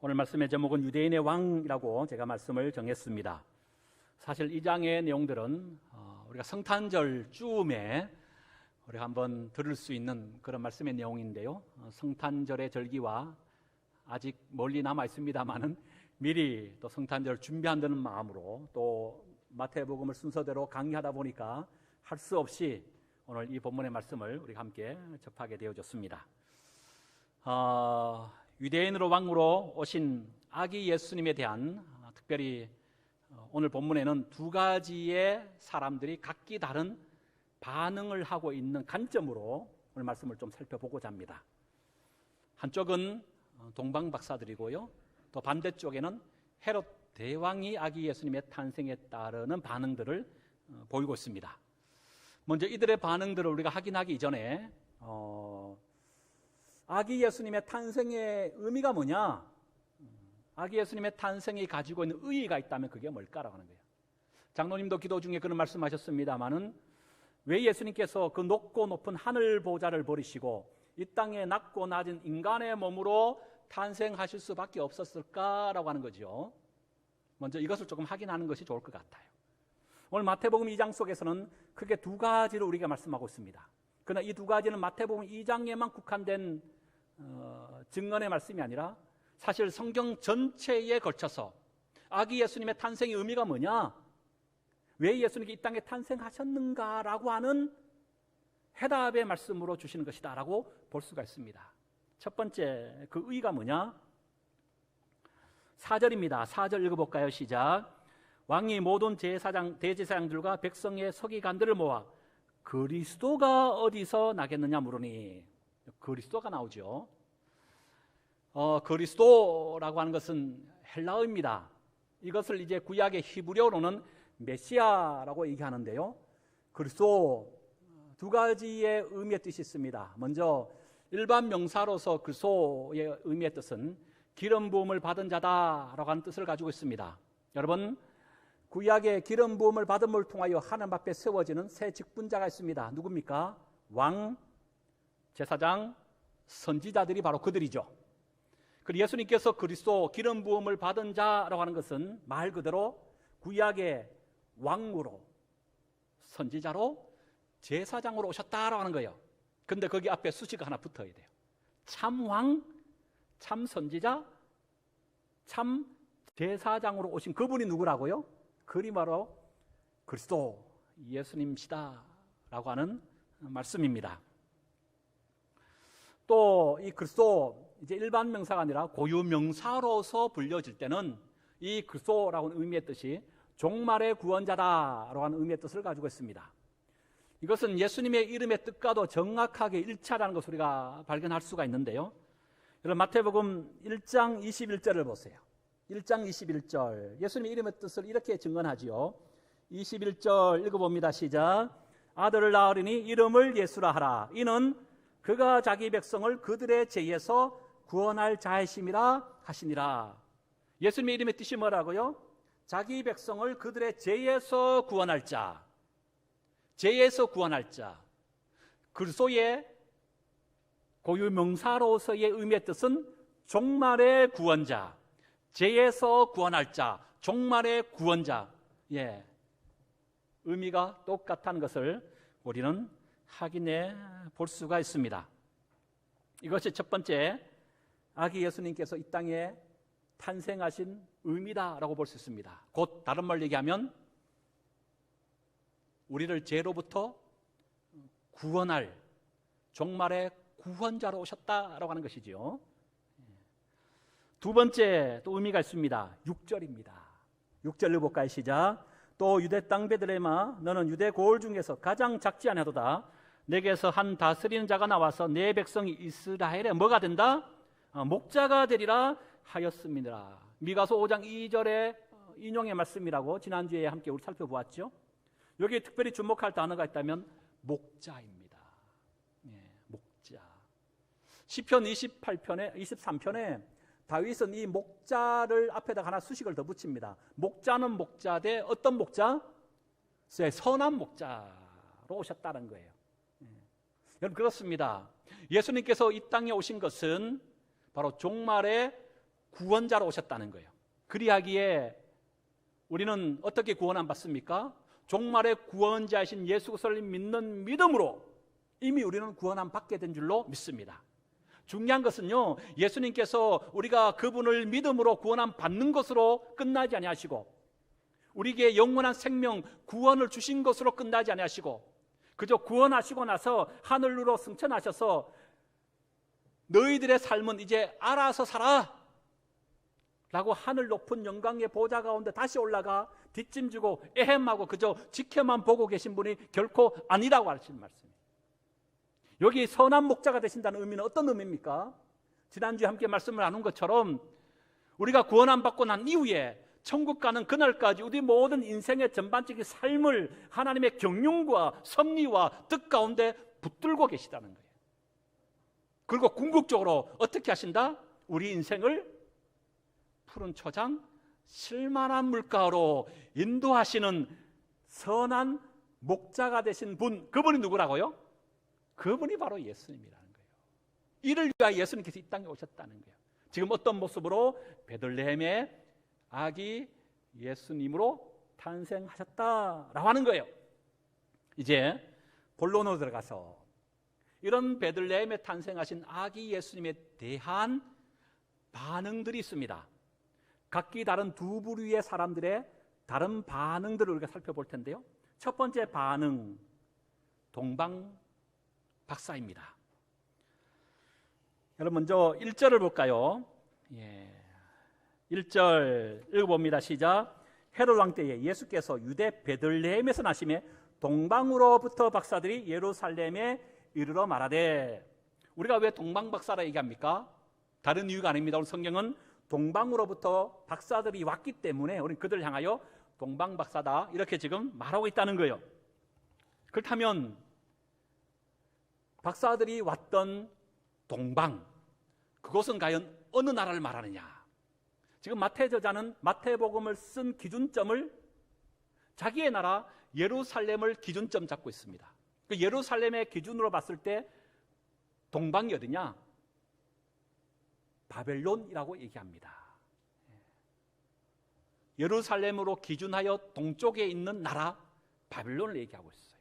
오늘 말씀의 제목은 유대인의 왕이라고 제가 말씀을 정했습니다. 사실 이 장의 내용들은 우리가 성탄절 쯤에 우리가 한번 들을 수 있는 그런 말씀의 내용인데요. 성탄절의 절기와 아직 멀리 남아 있습니다만은 미리 또 성탄절 준비한다는 마음으로 또 마태복음을 순서대로 강의하다 보니까 할 수 없이 오늘 이 본문의 말씀을 우리가 함께 접하게 되어졌습니다. 유대인으로 왕으로 오신 아기 예수님에 대한 특별히 오늘 본문에는 두 가지의 사람들이 각기 다른 반응을 하고 있는 관점으로 오늘 말씀을 좀 살펴보고자 합니다. 한쪽은 동방 박사들이고요, 또 반대쪽에는 헤롯 대왕이 아기 예수님의 탄생에 따르는 반응들을 보이고 있습니다. 먼저 이들의 반응들을 우리가 확인하기 이전에 아기 예수님의 탄생의 의미가 뭐냐? 아기 예수님의 탄생이 가지고 있는 의의가 있다면 그게 뭘까라고 하는 거예요. 장로님도 기도 중에 그런 말씀하셨습니다마는 왜 예수님께서 그 높고 높은 하늘 보좌를 버리시고 이 땅에 낮고 낮은 인간의 몸으로 탄생하실 수밖에 없었을까라고 하는 거죠. 먼저 이것을 조금 확인하는 것이 좋을 것 같아요. 오늘 마태복음 2장 속에서는 크게 두 가지를 우리가 말씀하고 있습니다. 그러나 이 두 가지는 마태복음 2장에만 국한된 증언의 말씀이 아니라 사실 성경 전체에 걸쳐서 아기 예수님의 탄생의 의미가 뭐냐, 왜 예수님이 이 땅에 탄생하셨는가라고 하는 해답의 말씀으로 주시는 것이다 라고 볼 수가 있습니다. 첫 번째 그 의의가 뭐냐? 4절입니다. 4절 읽어볼까요? 시작. 왕이 모든 대제사장들과 백성의 서기관들을 모아 그리스도가 어디서 나겠느냐 물으니, 그리스도가 나오죠. 그리스도라고 하는 것은 헬라어입니다. 이것을 이제 구약의 히브리어로는 메시아라고 얘기하는데요. 그리스도 두 가지의 의미의 뜻이 있습니다. 먼저 일반 명사로서 그리스도의 의미의 뜻은 기름 부음을 받은 자다라고 하는 뜻을 가지고 있습니다. 여러분, 구약의 기름 부음을 받음을 통하여 하나님 앞에 세워지는 세 직분자가 있습니다. 누굽니까? 왕, 제사장, 선지자들이 바로 그들이죠. 그리고 예수님께서 그리스도 기름 부음을 받은 자라고 하는 것은 말 그대로 구약의 왕으로, 선지자로, 제사장으로 오셨다라고 하는 거예요. 근데 거기 앞에 수식어가 하나 붙어야 돼요. 참 왕, 참 선지자, 참 제사장으로 오신 그분이 누구라고요? 그리 바로 그리스도 예수님이시다 라고 하는 말씀입니다. 또 이 그리스도 이제 일반 명사가 아니라 고유 명사로서 불려질 때는 이 그리스도라고 하는 의미의 뜻이 종말의 구원자다라고 하는 의미의 뜻을 가지고 있습니다. 이것은 예수님의 이름의 뜻과도 정확하게 일치하다는 것을 우리가 발견할 수가 있는데요. 여러분, 마태복음 1장 21절을 보세요. 1장 21절 예수님의 이름의 뜻을 이렇게 증언하지요. 21절 읽어봅니다. 시작. 아들을 낳으리니 이름을 예수라 하라. 이는 그가 자기 백성을 그들의 죄에서 구원할 자이심이라 하시니라. 예수님의 이름의 뜻이 뭐라고요? 자기 백성을 그들의 죄에서 구원할 자, 죄에서 구원할 자. 그리스도의 고유 명사로서의 의미의 뜻은 종말의 구원자, 죄에서 구원할 자, 종말의 구원자. 의미가 똑같다는 것을 우리는 확인해 볼 수가 있습니다. 이것이 첫 번째 아기 예수님께서 이 땅에 탄생하신 의미다라고 볼 수 있습니다. 곧 다른 말로 얘기하면 우리를 죄로부터 구원할 종말의 구원자로 오셨다라고 하는 것이지요. 두 번째 또 의미가 있습니다. 6절입니다. 6절을 볼까요? 시작. 또 유대 땅 베들레헴아 너는 유대 고을 중에서 가장 작지 아니하도다. 내게서 한 다스리는 자가 나와서 내 백성이 이스라엘에 뭐가 된다? 목자가 되리라 하였습니다. 미가서 5장 2절의 인용의 말씀이라고 지난주에 함께 우리 살펴보았죠. 여기에 특별히 주목할 단어가 있다면 목자입니다. 목자. 시편 23편에 다윗은 이 목자를 앞에다가 하나 수식을 더 붙입니다. 목자는 목자되 어떤 목자? 선한 목자로 오셨다는 거예요. 여러분, 그렇습니다. 예수님께서 이 땅에 오신 것은 바로 종말의 구원자로 오셨다는 거예요. 그리하기에 우리는 어떻게 구원 안 받습니까? 종말의 구원자이신 예수 그리스도를 믿는 믿음으로 이미 우리는 구원 안 받게 된 줄로 믿습니다. 중요한 것은요, 예수님께서 우리가 그분을 믿음으로 구원 안 받는 것으로 끝나지 아니하시고 우리에게 영원한 생명, 구원을 주신 것으로 끝나지 아니하시고 그저 구원하시고 나서 하늘로 승천하셔서 너희들의 삶은 이제 알아서 살아 라고 하늘 높은 영광의 보좌 가운데 다시 올라가 뒷짐지고 에헴하고 그저 지켜만 보고 계신 분이 결코 아니라고 하시는 말씀이에요. 여기 선한 목자가 되신다는 의미는 어떤 의미입니까? 지난주에 함께 말씀을 나눈 것처럼 우리가 구원 안 받고 난 이후에 천국 가는 그날까지 우리 모든 인생의 전반적인 삶을 하나님의 경륜과 섭리와 뜻 가운데 붙들고 계시다는 거예요. 그리고 궁극적으로 어떻게 하신다? 우리 인생을 푸른 초장, 실만한 물가로 인도하시는 선한 목자가 되신 분, 그분이 누구라고요? 그분이 바로 예수님이라는 거예요. 이를 위하여 예수님께서 이 땅에 오셨다는 거예요. 지금 어떤 모습으로? 베들레헴의 아기 예수님으로 탄생하셨다라고 하는 거예요. 이제 본론으로 들어가서 이런 베들레헴에 탄생하신 아기 예수님에 대한 반응들이 있습니다. 각기 다른 두 부류의 사람들의 다른 반응들을 우리가 살펴볼 텐데요. 첫 번째 반응, 동방박사입니다. 여러분 먼저 1절을 볼까요? 1절 읽어봅니다. 시작. 헤롯 왕 때에 예수께서 유대 베들레헴에서 나심에 동방으로부터 박사들이 예루살렘에 이르러 말하되. 우리가 왜 동방박사라 얘기합니까? 다른 이유가 아닙니다. 오늘 성경은 동방으로부터 박사들이 왔기 때문에 우리는 그들을 향하여 동방박사다 이렇게 지금 말하고 있다는 거예요. 그렇다면 박사들이 왔던 동방, 그것은 과연 어느 나라를 말하느냐? 지금 마태 저자는 마태복음을 쓴 기준점을 자기의 나라 예루살렘을 기준점 잡고 있습니다. 그 예루살렘의 기준으로 봤을 때 동방이 어디냐? 바벨론이라고 얘기합니다. 예루살렘으로 기준하여 동쪽에 있는 나라 바벨론을 얘기하고 있어요.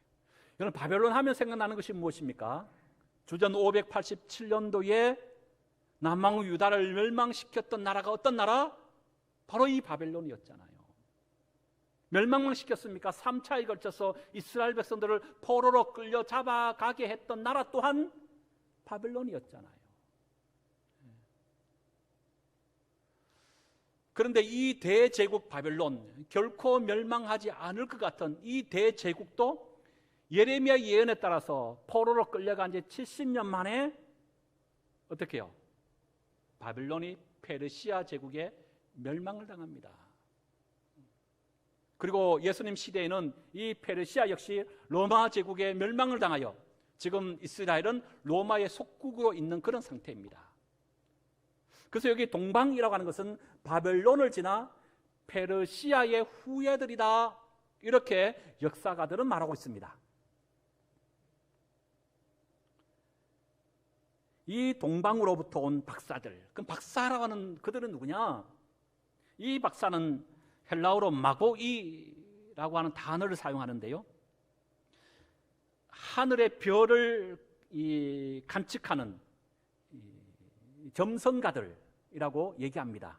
여러분, 바벨론 하면 생각나는 것이 무엇입니까? 주전 587년도에 남왕 유다를 멸망시켰던 나라가 어떤 나라? 바로 이 바벨론이었잖아요. 멸망만 시켰습니까? 3차에 걸쳐서 이스라엘 백성들을 포로로 끌려 잡아가게 했던 나라 또한 바벨론이었잖아요. 그런데 이 대제국 바벨론, 결코 멸망하지 않을 것 같은 이 대제국도 예레미야 예언에 따라서 포로로 끌려간 지 70년 만에 어떻게 해요? 바벨론이 페르시아 제국에 멸망을 당합니다. 그리고 예수님 시대에는 이 페르시아 역시 로마 제국에 멸망을 당하여 지금 이스라엘은 로마의 속국으로 있는 그런 상태입니다. 그래서 여기 동방이라고 하는 것은 바벨론을 지나 페르시아의 후예들이다, 이렇게 역사가들은 말하고 있습니다. 이 동방으로부터 온 박사들, 그럼 박사라고 하는 그들은 누구냐? 이 박사는 헬라어로 마고이라고 하는 단어를 사용하는데요, 하늘의 별을 관측하는 점성가들이라고 얘기합니다.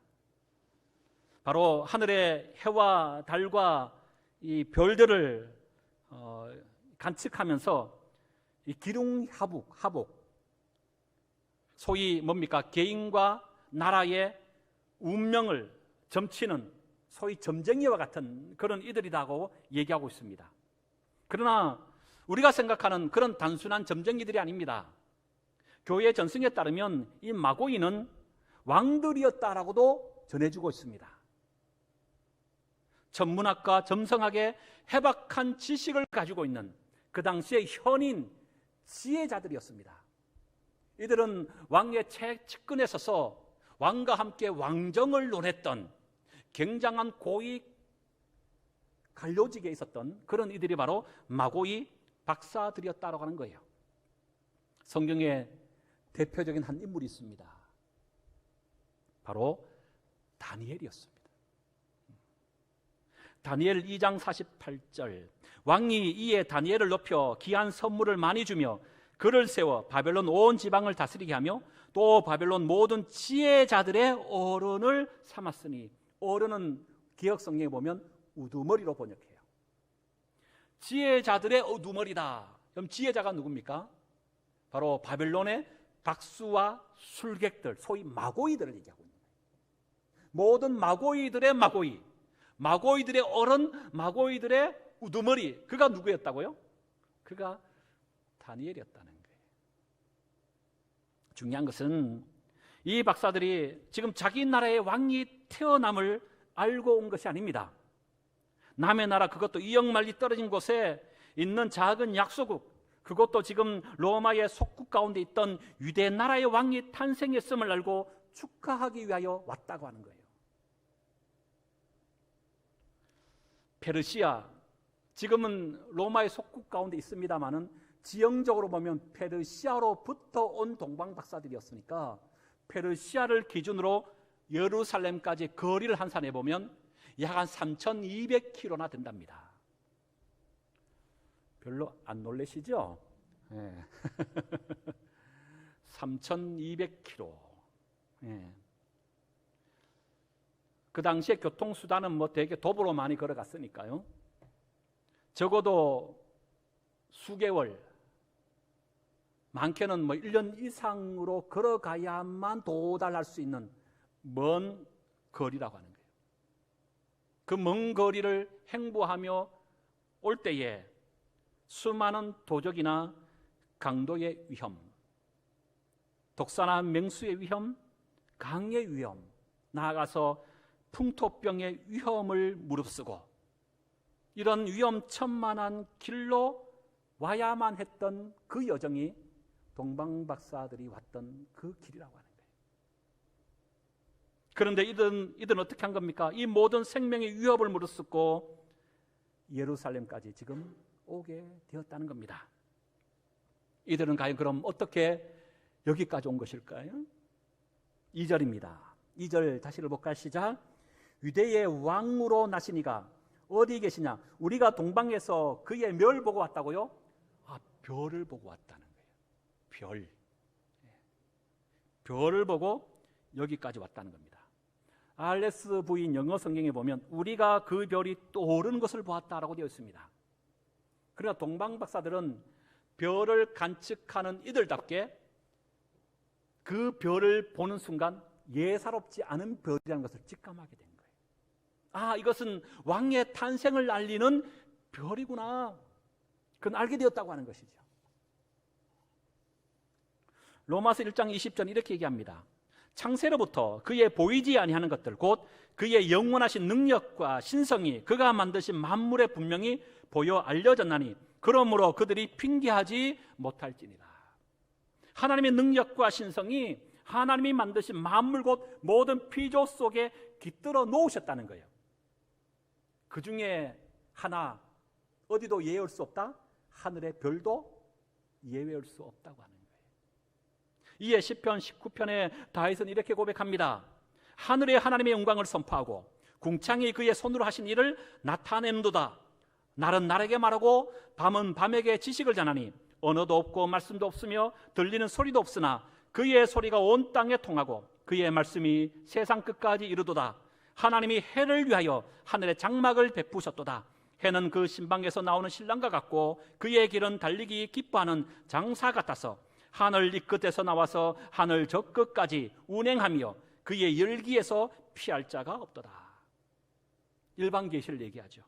바로 하늘의 해와 달과 이 별들을 관측하면서 이 기륭하복, 소위 뭡니까? 개인과 나라의 운명을 점치는 소위 점쟁이와 같은 그런 이들이라고 얘기하고 있습니다. 그러나 우리가 생각하는 그런 단순한 점쟁이들이 아닙니다. 교회 전승에 따르면 이 마고이는 왕들이었다라고도 전해주고 있습니다. 천문학과 점성학에 해박한 지식을 가지고 있는 그 당시의 현인 지혜자들이었습니다. 이들은 왕의 측근에 서서 왕과 함께 왕정을 논했던 굉장한 고위 관료직에 있었던 그런 이들이 바로 마고이 박사들이었다고 하는 거예요. 성경에 대표적인 한 인물이 있습니다. 바로 다니엘이었습니다. 다니엘 2장 48절, 왕이 이에 다니엘을 높여 귀한 선물을 많이 주며 그를 세워 바벨론 온 지방을 다스리게 하며 또 바벨론 모든 지혜자들의 어른을 삼았으니, 어른은 기억 성경에 보면 우두머리로 번역해요. 지혜자들의 우두머리다. 그럼 지혜자가 누굽니까? 바로 바벨론의 박수와 술객들, 소위 마고이들을 얘기하고 있는 거예요. 모든 마고이들의 마고이, 마고이들의 어른, 마고이들의 우두머리, 그가 누구였다고요? 그가 다니엘이었다는 거예요. 중요한 것은 이 박사들이 지금 자기 나라의 왕이 태어남을 알고 온 것이 아닙니다. 남의 나라, 그것도 이역 멀리 떨어진 곳에 있는 작은 약소국, 그것도 지금 로마의 속국 가운데 있던 유대 나라의 왕이 탄생했음을 알고 축하하기 위하여 왔다고 하는 거예요. 페르시아, 지금은 로마의 속국 가운데 있습니다마는 지형적으로 보면 페르시아로부터 온 동방 박사들이었으니까 페르시아를 기준으로 예루살렘까지 거리를 환산해 보면 약 한 3,200km나 된답니다. 별로 안 놀라시죠? 네. 3,200km. 네. 그 당시에 교통수단은 뭐 되게 도보로 많이 걸어갔으니까요. 적어도 수개월, 많게는 뭐 1년 이상으로 걸어가야만 도달할 수 있는 먼 거리라고 하는 거예요. 그 먼 거리를 행보하며 올 때에 수많은 도적이나 강도의 위험, 독사나 맹수의 위험, 강의 위험, 나아가서 풍토병의 위험을 무릅쓰고 이런 위험천만한 길로 와야만 했던 그 여정이 동방박사들이 왔던 그 길이라고 하는 거예요. 그런데 이들은 어떻게 한 겁니까? 이 모든 생명의 위협을 무릅쓰고 예루살렘까지 지금 오게 되었다는 겁니다. 이들은 과연 그럼 어떻게 여기까지 온 것일까요? 2절입니다. 2절 다시 볼까요? 시작. 유대의 왕으로 나신 이가 어디 계시냐? 우리가 동방에서 그의 멸 보고 왔다고요? 별을 보고 왔다는 거예요. 별을 보고 여기까지 왔다는 겁니다. 알레스 부인 영어 성경에 보면 우리가 그 별이 떠오르는 것을 보았다라고 되어 있습니다. 그러나 동방 박사들은 별을 관측하는 이들답게 그 별을 보는 순간 예사롭지 않은 별이라는 것을 직감하게 된 거예요. 이것은 왕의 탄생을 알리는 별이구나. 그건 알게 되었다고 하는 것이죠. 로마서 1장 20절 이렇게 얘기합니다. 창세로부터 그의 보이지 아니하는 것들 곧 그의 영원하신 능력과 신성이 그가 만드신 만물에 분명히 보여 알려졌나니 그러므로 그들이 핑계하지 못할지니라. 하나님의 능력과 신성이 하나님이 만드신 만물 곧 모든 피조 속에 깃들어 놓으셨다는 거예요. 그 중에 하나 어디도 예외할 수 없다? 하늘의 별도 예외할 수 없다고 하는 거예요. 이에 시편 19편에 다윗은 이렇게 고백합니다. 하늘에 하나님의 영광을 선포하고 궁창이 그의 손으로 하신 일을 나타내는도다. 날은 날에게 말하고 밤은 밤에게 지식을 전하니 언어도 없고 말씀도 없으며 들리는 소리도 없으나 그의 소리가 온 땅에 통하고 그의 말씀이 세상 끝까지 이르도다. 하나님이 해를 위하여 하늘에 장막을 베푸셨도다. 해는 그 신방에서 나오는 신랑과 같고 그의 길은 달리기 기뻐하는 장사 같아서 하늘 이 끝에서 나와서 하늘 저 끝까지 운행하며 그의 열기에서 피할 자가 없도다. 일반 계시를 얘기하죠.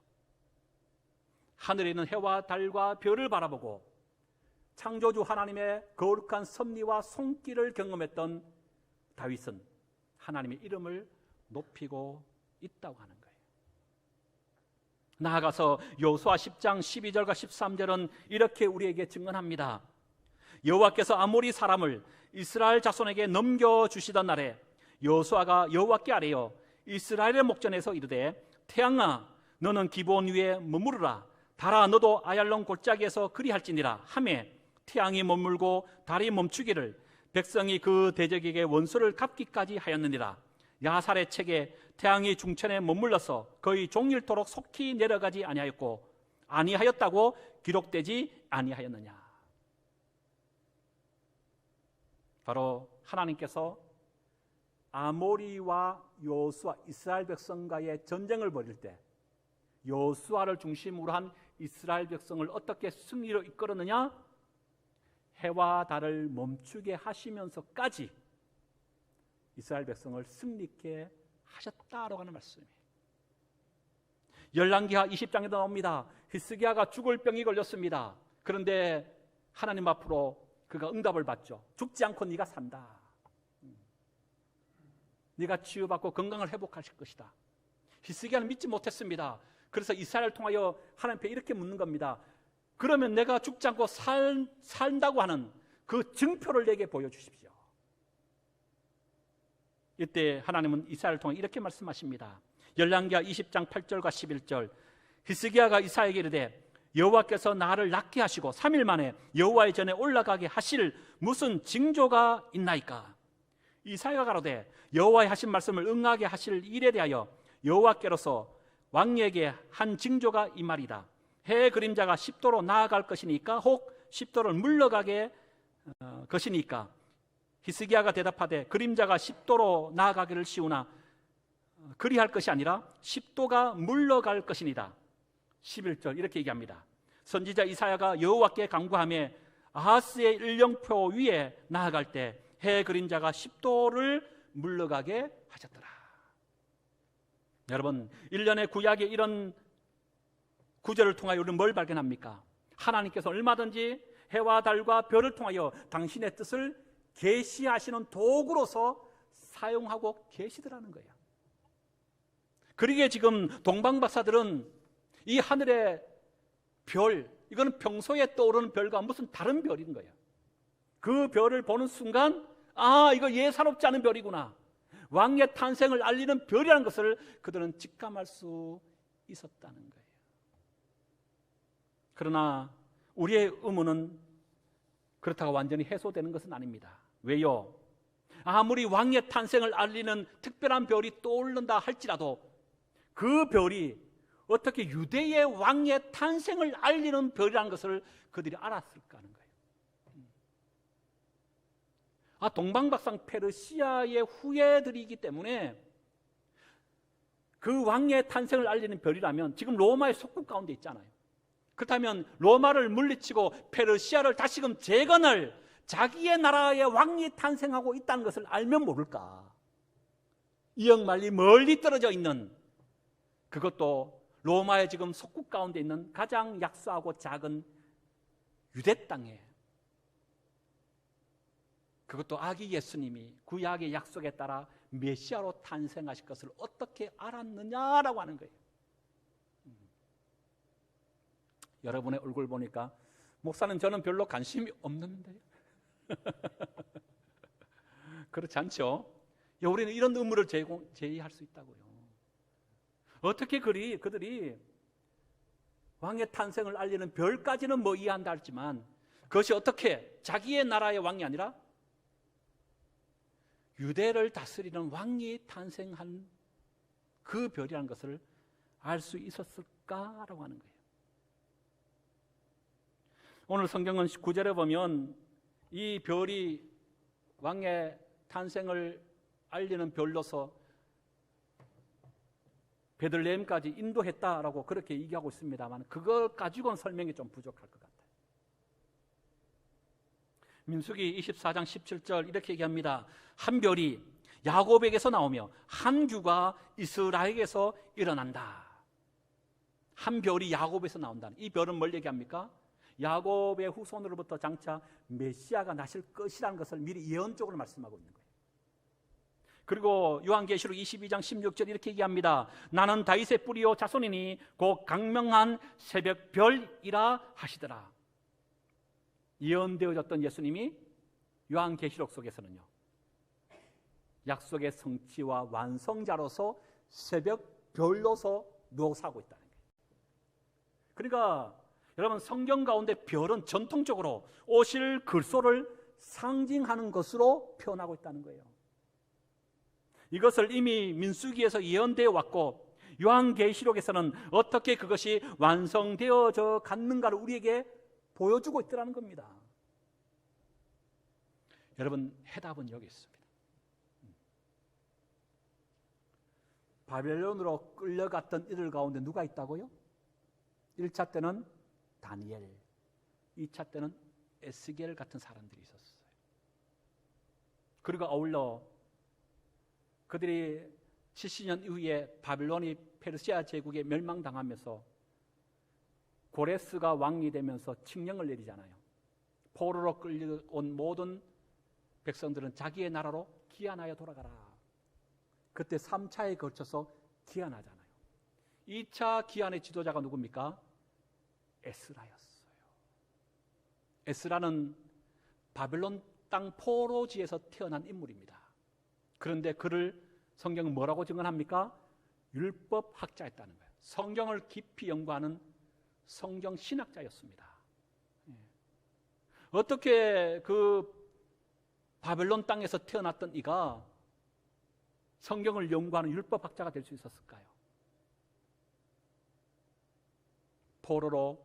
하늘에 있는 해와 달과 별을 바라보고 창조주 하나님의 거룩한 섭리와 손길을 경험했던 다윗은 하나님의 이름을 높이고 있다고 하는 거예요. 나아가서 여호수아 10장 12절과 13절은 이렇게 우리에게 증언합니다. 여호와께서 아모리 사람을 이스라엘 자손에게 넘겨주시던 날에 여호수아가 여호와께 아뢰어 이스라엘의 목전에서 이르되 태양아 너는 기브온 위에 머무르라. 달아 너도 아얄론 골짜기에서 그리할지니라 하매 태양이 머물고 달이 멈추기를 백성이 그 대적에게 원수를 갚기까지 하였느니라. 야살의 책에 태양이 중천에 머물러서 거의 종일토록 속히 내려가지 아니하였다고 기록되지 아니하였느냐. 바로 하나님께서 아모리와 여호수아 이스라엘 백성과의 전쟁을 벌일 때 여호수아를 중심으로 한 이스라엘 백성을 어떻게 승리로 이끌었느냐? 해와 달을 멈추게 하시면서까지 이스라엘 백성을 승리케 하셨다라고 하는 말씀이에요. 열왕기하 20장에도 나옵니다. 히스기야가 죽을 병이 걸렸습니다. 그런데 하나님 앞으로 그가 응답을 받죠. 죽지 않고 네가 산다. 네가 치유받고 건강을 회복하실 것이다. 히스기야는 믿지 못했습니다. 그래서 이스라엘을 통하여 하나님께 이렇게 묻는 겁니다. 그러면 내가 죽지 않고 산다고 하는 그 증표를 내게 보여주십시오. 이때 하나님은 이사야를 통해 이렇게 말씀하십니다. 열왕기하 20장 8절과 11절. 히스기야가 이사야에게 이르되 여호와께서 나를 낫게 하시고 3일 만에 여호와의 전에 올라가게 하실 무슨 징조가 있나이까? 이사야가 가로되 여호와의 하신 말씀을 응하게 하실 일에 대하여 여호와께로서 왕에게 한 징조가 이 말이다. 해의 그림자가 10도로 나아갈 것이니까 혹 10도를 물러가게 것이니까. 히스기야가 대답하되 그림자가 10도로 나아가기를 시우나 그리할 것이 아니라 10도가 물러갈 것이니다. 11절 이렇게 얘기합니다. 선지자 이사야가 여호와께 간구하며 아하스의 일령표 위에 나아갈 때 해의 그림자가 10도를 물러가게 하셨더라. 여러분, 1년의 구약의 이런 구절을 통하여 우리는 뭘 발견합니까? 하나님께서 얼마든지 해와 달과 별을 통하여 당신의 뜻을 계시하시는 도구로서 사용하고 계시더라는 거예요. 그러기에 지금 동방박사들은 이 하늘의 별, 이거는 평소에 떠오르는 별과 무슨 다른 별인 거예요. 그 별을 보는 순간 아, 이거 예사롭지 않은 별이구나. 왕의 탄생을 알리는 별이라는 것을 그들은 직감할 수 있었다는 거예요. 그러나 우리의 의문은 그렇다고 완전히 해소되는 것은 아닙니다. 왜요? 아무리 왕의 탄생을 알리는 특별한 별이 떠오른다 할지라도 그 별이 어떻게 유대의 왕의 탄생을 알리는 별이라는 것을 그들이 알았을까 하는 거예요. 동방박상 페르시아의 후예들이기 때문에 그 왕의 탄생을 알리는 별이라면 지금 로마의 속국 가운데 있잖아요. 그렇다면 로마를 물리치고 페르시아를 다시금 재건할 자기의 나라의 왕이 탄생하고 있다는 것을 알면 모를까? 이역만리 멀리 떨어져 있는, 그것도 로마의 지금 속국 가운데 있는 가장 약소하고 작은 유대 땅에, 그것도 아기 예수님이 구약의 약속에 따라 메시아로 탄생하실 것을 어떻게 알았느냐라고 하는 거예요. 여러분의 얼굴 보니까 목사는 저는 별로 관심이 없는데요. 그렇지 않죠? 우리는 이런 의무를 제의할 수 있다고요. 어떻게 그들이 왕의 탄생을 알리는 별까지는 뭐 이해한다 할지만 그것이 어떻게 자기의 나라의 왕이 아니라 유대를 다스리는 왕이 탄생한 그 별이라는 것을 알 수 있었을까라고 하는 거예요. 오늘 성경은 9절에 보면 이 별이 왕의 탄생을 알리는 별로서 베들레헴까지 인도했다라고 그렇게 얘기하고 있습니다만 그걸 가지고는 설명이 좀 부족할 것 같아요. 민수기 24장 17절 이렇게 얘기합니다. 한 별이 야곱에게서 나오며 한 규가 이스라엘에게서 일어난다. 한 별이 야곱에서 나온다는, 이 별은 뭘 얘기합니까? 야곱의 후손으로부터 장차 메시아가 나실 것이라는 것을 미리 예언적으로 말씀하고 있는 거예요. 그리고 요한계시록 22장 16절 이렇게 얘기합니다. 나는 다윗의 뿌리요 자손이니 곧 강명한 새벽별이라 하시더라. 예언되어졌던 예수님이 요한계시록 속에서는요, 약속의 성취와 완성자로서 새벽별로서 묘사하고 있다는 거예요. 그러니까 여러분, 성경 가운데 별은 전통적으로 오실 그리스도를 상징하는 것으로 표현하고 있다는 거예요. 이것을 이미 민수기에서 예언되어 왔고 요한계시록에서는 어떻게 그것이 완성되어져 갔는가를 우리에게 보여주고 있더라는 겁니다. 여러분, 해답은 여기 있습니다. 바벨론으로 끌려갔던 이들 가운데 누가 있다고요? 1차 때는 다니엘, 2차 때는 에스겔 같은 사람들이 있었어요. 그리고 아울러 그들이 70년 이후에 바벨론이 페르시아 제국에 멸망당하면서 고레스가 왕이 되면서 칙령을 내리잖아요. 포로로 끌려온 모든 백성들은 자기의 나라로 귀환하여 돌아가라. 그때 3차에 걸쳐서 귀환하잖아요. 2차 귀환의 지도자가 누굽니까? 에스라였어요. 에스라는 바벨론 땅 포로지에서 태어난 인물입니다. 그런데 그를 성경은 뭐라고 증언합니까? 율법 학자였다는 거예요. 성경을 깊이 연구하는 성경 신학자였습니다. 어떻게 그 바벨론 땅에서 태어났던 이가 성경을 연구하는 율법 학자가 될 수 있었을까요? 포로로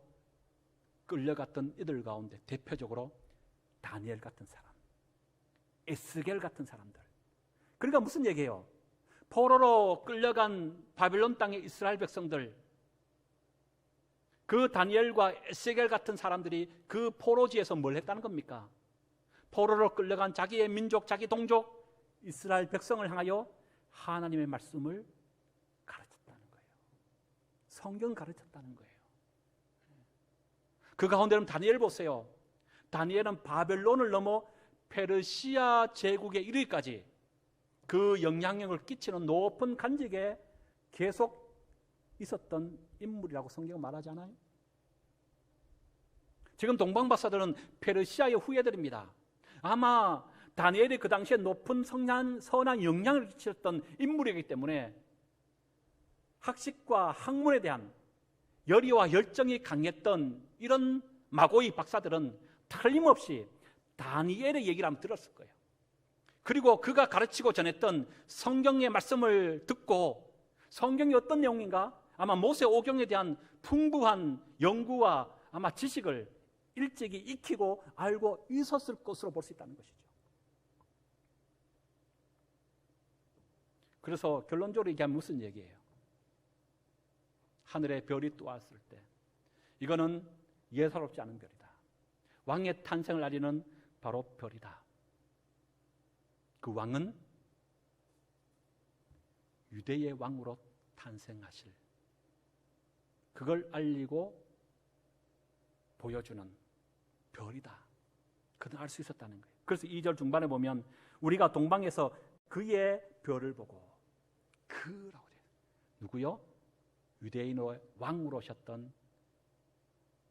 끌려갔던 이들 가운데 대표적으로 다니엘 같은 사람, 에스겔 같은 사람들. 그러니까 무슨 얘기예요? 포로로 끌려간 바벨론 땅의 이스라엘 백성들, 그 다니엘과 에스겔 같은 사람들이 그 포로지에서 뭘 했다는 겁니까? 포로로 끌려간 자기의 민족, 자기 동족 이스라엘 백성을 향하여 하나님의 말씀을 가르쳤다는 거예요. 성경 가르쳤다는 거예요. 그 가운데는 다니엘 보세요. 다니엘은 바벨론을 넘어 페르시아 제국에 이르기까지 그 영향력을 끼치는 높은 간직에 계속 있었던 인물이라고 성경은 말하잖아요. 지금 동방박사들은 페르시아의 후예들입니다. 아마 다니엘이 그 당시에 높은 선한 영향을 끼쳤던 인물이기 때문에 학식과 학문에 대한 열의와 열정이 강했던 이런 마고이 박사들은 틀림없이 다니엘의 얘기를 한번 들었을 거예요. 그리고 그가 가르치고 전했던 성경의 말씀을 듣고 성경이 어떤 내용인가? 아마 모세 오경에 대한 풍부한 연구와 아마 지식을 일찍이 익히고 알고 있었을 것으로 볼 수 있다는 것이죠. 그래서 결론적으로 얘기하면 무슨 얘기예요? 하늘에 별이 떠왔을 때 이거는 예사롭지 않은 별이다. 왕의 탄생을 알리는 바로 별이다. 그 왕은 유대의 왕으로 탄생하실, 그걸 알리고 보여주는 별이다. 그는 알 수 있었다는 거예요. 그래서 2절 중반에 보면 우리가 동방에서 그의 별을 보고, 그라고 돼요. 누구요? 유대인의 왕으로 오셨던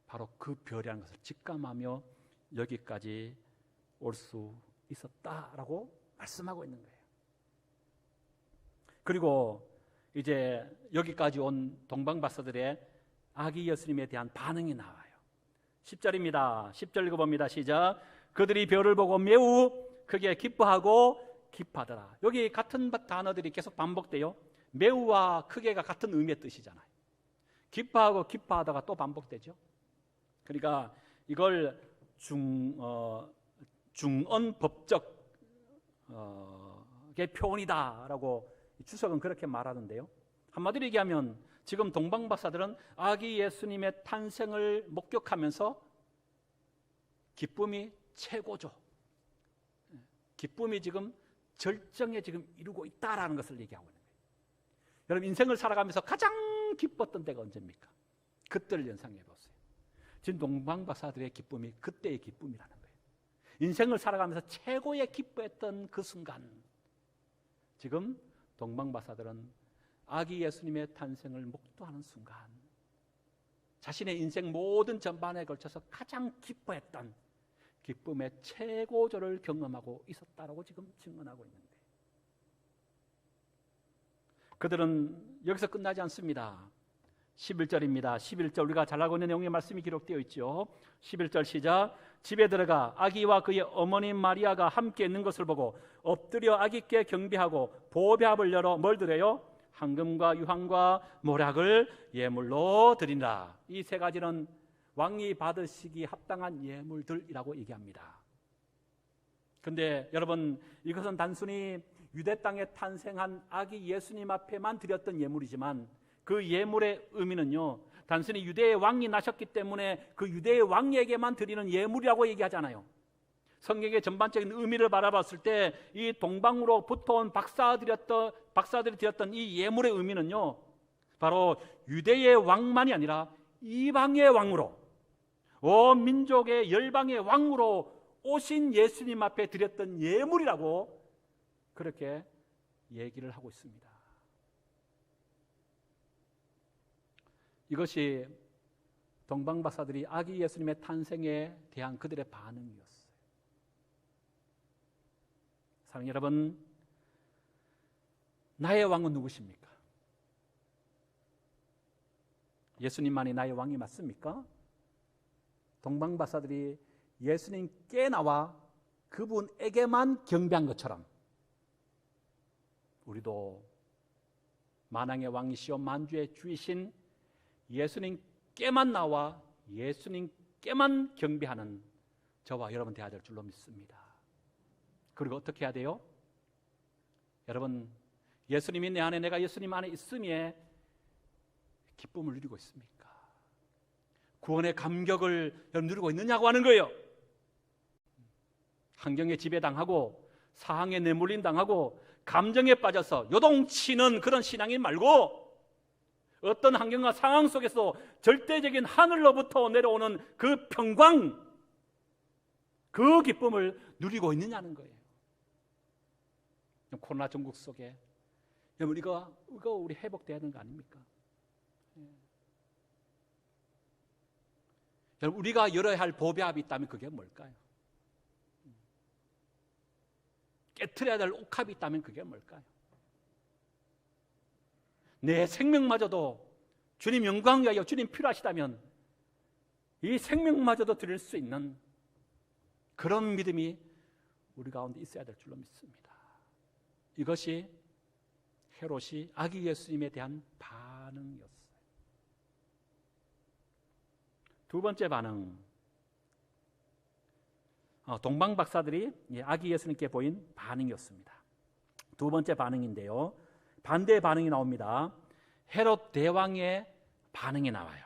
바로 그 별이라는 것을 직감하며 여기까지 올 수 있었다라고 말씀하고 있는 거예요. 그리고 이제 여기까지 온 동방박사들의 아기 예수님에 대한 반응이 나와요. 10절입니다. 10절 읽어봅니다. 시작. 그들이 별을 보고 매우 크게 기뻐하고 기뻐하더라. 여기 같은 단어들이 계속 반복돼요. 매우와 크게가 같은 의미의 뜻이잖아요. 기뻐하고 기뻐하다가 또 반복되죠. 그러니까 이걸 중언법적 표현이다라고 주석은 그렇게 말하는데요. 한마디로 얘기하면 지금 동방박사들은 아기 예수님의 탄생을 목격하면서 기쁨이 최고죠. 기쁨이 지금 절정에 지금 이루고 있다라는 것을 얘기하고 있는 거예요. 여러분, 인생을 살아가면서 가장 기뻤던 때가 언제입니까? 그때를 연상해 보세요. 지금 동방박사들의 기쁨이 그때의 기쁨이라는 거예요. 인생을 살아가면서 최고의 기뻐했던 그 순간, 지금 동방박사들은 아기 예수님의 탄생을 목도하는 순간, 자신의 인생 모든 전반에 걸쳐서 가장 기뻐했던 기쁨의 최고조를 경험하고 있었다라고 지금 증언하고 있는 거예요. 그들은 여기서 끝나지 않습니다. 11절입니다. 11절 우리가 잘 알고 있는 내용의 말씀이 기록되어 있죠. 11절 시작. 집에 들어가 아기와 그의 어머니 마리아가 함께 있는 것을 보고 엎드려 아기께 경배하고 보배합을 열어 뭘 드려요? 황금과 유황과 모략을 예물로 드린다. 이 세 가지는 왕이 받으시기 합당한 예물들이라고 얘기합니다. 그런데 여러분, 이것은 단순히 유대 땅에 탄생한 아기 예수님 앞에만 드렸던 예물이지만 그 예물의 의미는요, 단순히 유대의 왕이 나셨기 때문에 그 유대의 왕에게만 드리는 예물이라고 얘기하잖아요. 성경의 전반적인 의미를 바라봤을 때 이 동방으로부터 온 박사들이 드렸던 이 예물의 의미는요, 바로 유대의 왕만이 아니라 이방의 왕으로, 온 민족의 열방의 왕으로 오신 예수님 앞에 드렸던 예물이라고 그렇게 얘기를 하고 있습니다. 이것이 동방박사들이 아기 예수님의 탄생에 대한 그들의 반응이었어요. 사랑하는 여러분, 나의 왕은 누구십니까? 예수님만이 나의 왕이 맞습니까? 동방박사들이 예수님께 나와 그분에게만 경배한 것처럼 우리도 만왕의 왕이시오 만주의 주이신 예수님께만 나와 예수님께만 경배하는 저와 여러분 되어야 될 줄로 믿습니다. 그리고 어떻게 해야 돼요? 여러분, 예수님이 내 안에, 내가 예수님 안에 있음에 기쁨을 누리고 있습니까? 구원의 감격을 누리고 있느냐고 하는 거예요. 환경에 지배당하고 사항에 내몰림 당하고 감정에 빠져서 요동치는 그런 신앙인 말고 어떤 환경과 상황 속에서 절대적인 하늘로부터 내려오는 그 평강, 그 기쁨을 누리고 있느냐는 거예요. 코로나 전국 속에 여러분, 이거 우리 회복돼야 되는 거 아닙니까? 여러분, 우리가 열어야 할 보배합이 있다면 그게 뭘까요? 깨트려야 될 옥합이 있다면 그게 뭘까요? 내 생명마저도 주님 영광 위하여 주님 필요하시다면 이 생명마저도 드릴 수 있는 그런 믿음이 우리 가운데 있어야 될 줄로 믿습니다. 이것이 헤롯이 아기 예수님에 대한 반응이었어요. 두 번째 반응, 동방 박사들이 아기 예수님께 보인 반응이었습니다. 두 번째 반응인데요, 반대의 반응이 나옵니다. 헤롯 대왕의 반응이 나와요.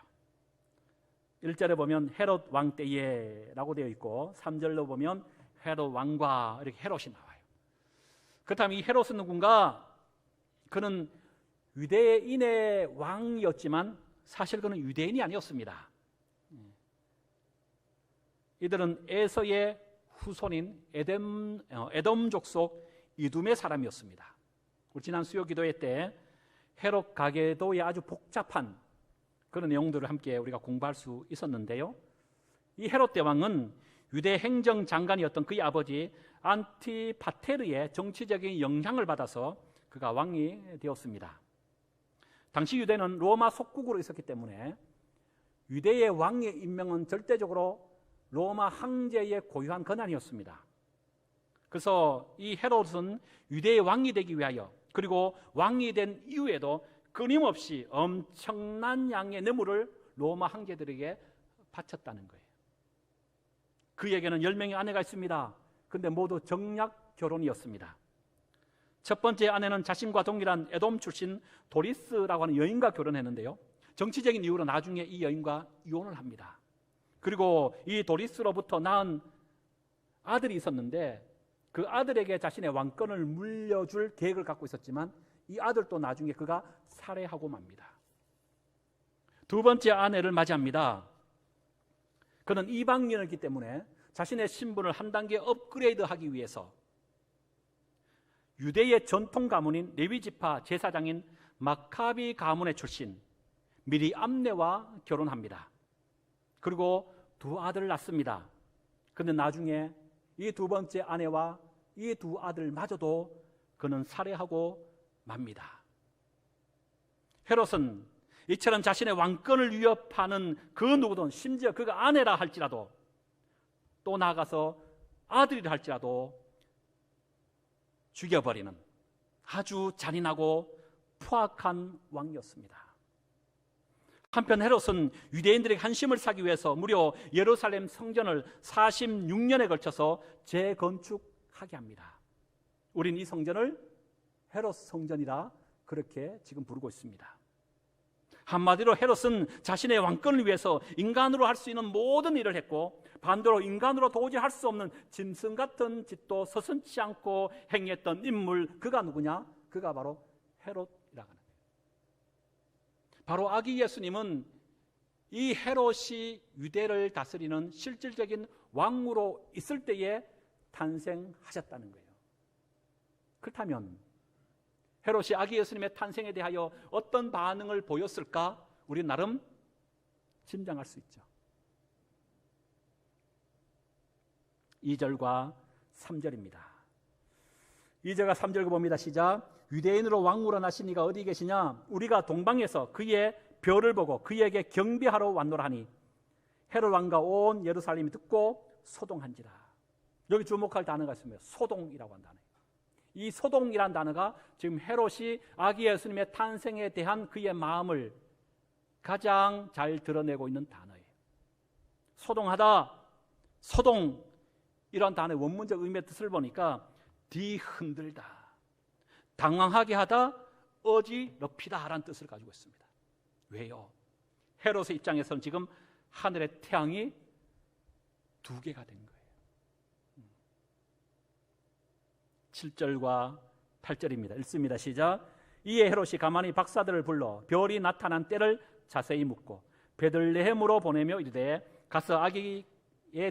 1절에 보면 헤롯 왕 때에라고 되어 있고 3절로 보면 헤롯 왕과 이렇게 헤롯이 나와요. 그렇다면 이 헤롯은 누군가? 그는 유대인의 왕이었지만 사실 그는 유대인이 아니었습니다. 이들은 에서의 후손인 에돔 족속 이둠의 사람이었습니다. 우리 지난 수요 기도회 때 헤롯 가계도의 아주 복잡한 그런 내용들을 함께 우리가 공부할 수 있었는데요, 이 헤롯 대왕은 유대 행정장관이었던 그의 아버지 안티파테르의 정치적인 영향을 받아서 그가 왕이 되었습니다. 당시 유대는 로마 속국으로 있었기 때문에 유대의 왕의 임명은 절대적으로 로마 황제의 고유한 권한이었습니다. 그래서 이 헤롯은 유대의 왕이 되기 위하여, 그리고 왕이 된 이후에도 끊임없이 엄청난 양의 뇌물을 로마 황제들에게 바쳤다는 거예요. 그에게는 10명의 아내가 있습니다. 그런데 모두 정략 결혼이었습니다. 첫 번째 아내는 자신과 동일한 에돔 출신 도리스라고 하는 여인과 결혼했는데요, 정치적인 이유로 나중에 이 여인과 이혼을 합니다. 그리고 이 도리스로부터 낳은 아들이 있었는데 그 아들에게 자신의 왕권을 물려줄 계획을 갖고 있었지만 이 아들도 나중에 그가 살해하고 맙니다. 두 번째 아내를 맞이합니다. 그는 이방인이기 때문에 자신의 신분을 한 단계 업그레이드하기 위해서 유대의 전통 가문인 레위지파 제사장인 마카비 가문의 출신 미리암네와 결혼합니다. 그리고 두 아들을 낳습니다. 그런데 나중에 이 두 번째 아내와 이 두 아들마저도 그는 살해하고 맙니다. 헤롯은 이처럼 자신의 왕권을 위협하는 그 누구든, 심지어 그가 아내라 할지라도, 또 나아가서 아들이라 할지라도 죽여버리는 아주 잔인하고 포악한 왕이었습니다. 한편 헤롯은 유대인들에게 한심을 사기 위해서 무려 예루살렘 성전을 46년에 걸쳐서 재건축하게 합니다. 우린 이 성전을 헤롯 성전이라 그렇게 지금 부르고 있습니다. 한마디로 헤롯은 자신의 왕권을 위해서 인간으로 할 수 있는 모든 일을 했고, 반대로 인간으로 도저히 할 수 없는 짐승 같은 짓도 서슴지 않고 행했던 인물, 그가 누구냐? 그가 바로 헤롯이라고 하는 거예요. 바로 아기 예수님은 이 헤롯이 유대를 다스리는 실질적인 왕으로 있을 때에 탄생하셨다는 거예요. 그렇다면 헤롯이 아기 예수님의 탄생에 대하여 어떤 반응을 보였을까? 우리 나름 짐작할 수 있죠. 2절과 3절입니다. 2절과 3절 봅니다. 시작. 유대인으로 왕으로 나신 이가 어디 계시냐? 우리가 동방에서 그의 별을 보고 그에게 경배하러 왔노라 하니 헤롯 왕과 온 예루살렘이 듣고 소동한지라. 여기 주목할 단어가 있습니다. 소동이라고 한 단어예요. 이 소동이란 단어가 지금 헤롯이 아기 예수님의 탄생에 대한 그의 마음을 가장 잘 드러내고 있는 단어예요. 소동하다, 소동, 이런 단어의 원문적 의미의 뜻을 보니까 뒤흔들다, 당황하게 하다, 어지럽히다 라는 뜻을 가지고 있습니다. 왜요? 헤롯의 입장에서는 지금 하늘의 태양이 두 개가 된 거예요. 7절과 8절입니다. 읽습니다. 시작. 이에 헤롯이 가만히 박사들을 불러 별이 나타난 때를 자세히 묻고 베들레헴으로 보내며 이르되 가서 아기에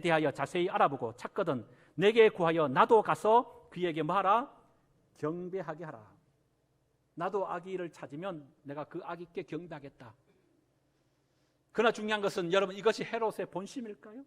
대하여 자세히 알아보고 찾거든 내게 구하여 나도 가서 그에게 뭐하라? 경배하게 하라. 나도 아기를 찾으면 내가 그 아기께 경배하겠다. 그러나 중요한 것은 여러분, 이것이 헤롯의 본심일까요?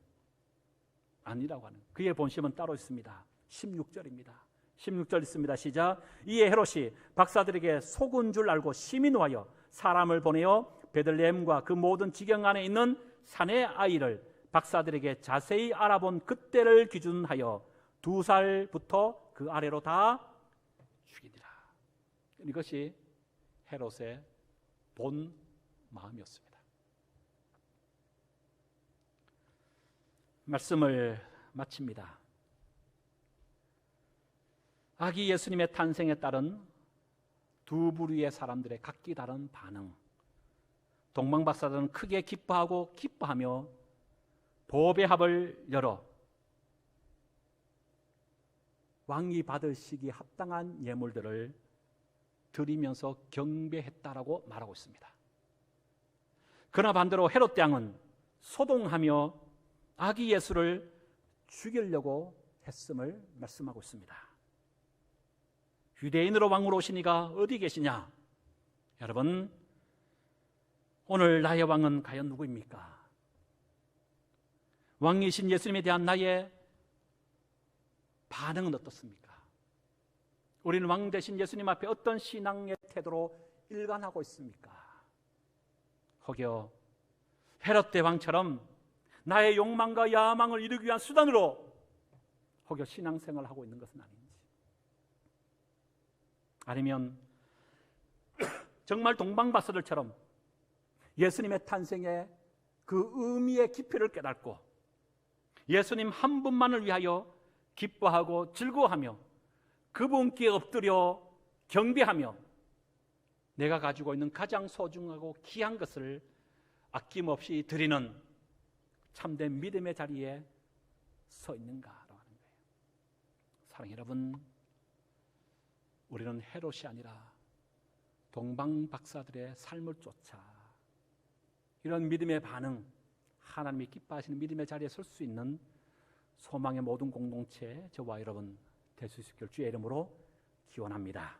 아니라고 하는, 그의 본심은 따로 있습니다. 16절입니다. 16절 있습니다. 시작. 이에 헤롯이 박사들에게 속은 줄 알고 심히 노하여 사람을 보내어 베들레헴과 그 모든 지경 안에 있는 산의 아이를 박사들에게 자세히 알아본 그때를 기준하여 2살부터 그 아래로 다 죽이니라. 이것이 헤롯의 본 마음이었습니다. 말씀을 마칩니다. 아기 예수님의 탄생에 따른 두 부류의 사람들의 각기 다른 반응. 동방박사들은 크게 기뻐하며 보배합을 열어 왕이 받으시기 합당한 예물들을 드리면서 경배했다라고 말하고 있습니다. 그러나 반대로 헤롯 왕은 소동하며 아기 예수를 죽이려고 했음을 말씀하고 있습니다. 유대인으로 왕으로 오신 이가 어디 계시냐? 여러분, 오늘 나의 왕은 과연 누구입니까? 왕이신 예수님에 대한 나의 반응은 어떻습니까? 우리는 왕 되신 예수님 앞에 어떤 신앙의 태도로 일관하고 있습니까? 혹여 헤롯 대왕처럼 나의 욕망과 야망을 이루기 위한 수단으로 혹여 신앙생활을 하고 있는 것은 아닌지, 아니면 정말 동방박사들처럼 예수님의 탄생의 그 의미의 깊이를 깨닫고 예수님 한 분만을 위하여 기뻐하고 즐거워하며 그분께 엎드려 경배하며 내가 가지고 있는 가장 소중하고 귀한 것을 아낌없이 드리는 참된 믿음의 자리에 서 있는가라고 하는 거예요. 사랑하는 여러분, 우리는 헤롯이 아니라 동방박사들의 삶을 쫓아 이런 믿음의 반응, 하나님이 기뻐하시는 믿음의 자리에 설 수 있는 소망의 모든 공동체, 저와 여러분 될 수 있을 주의 이름으로 기원합니다.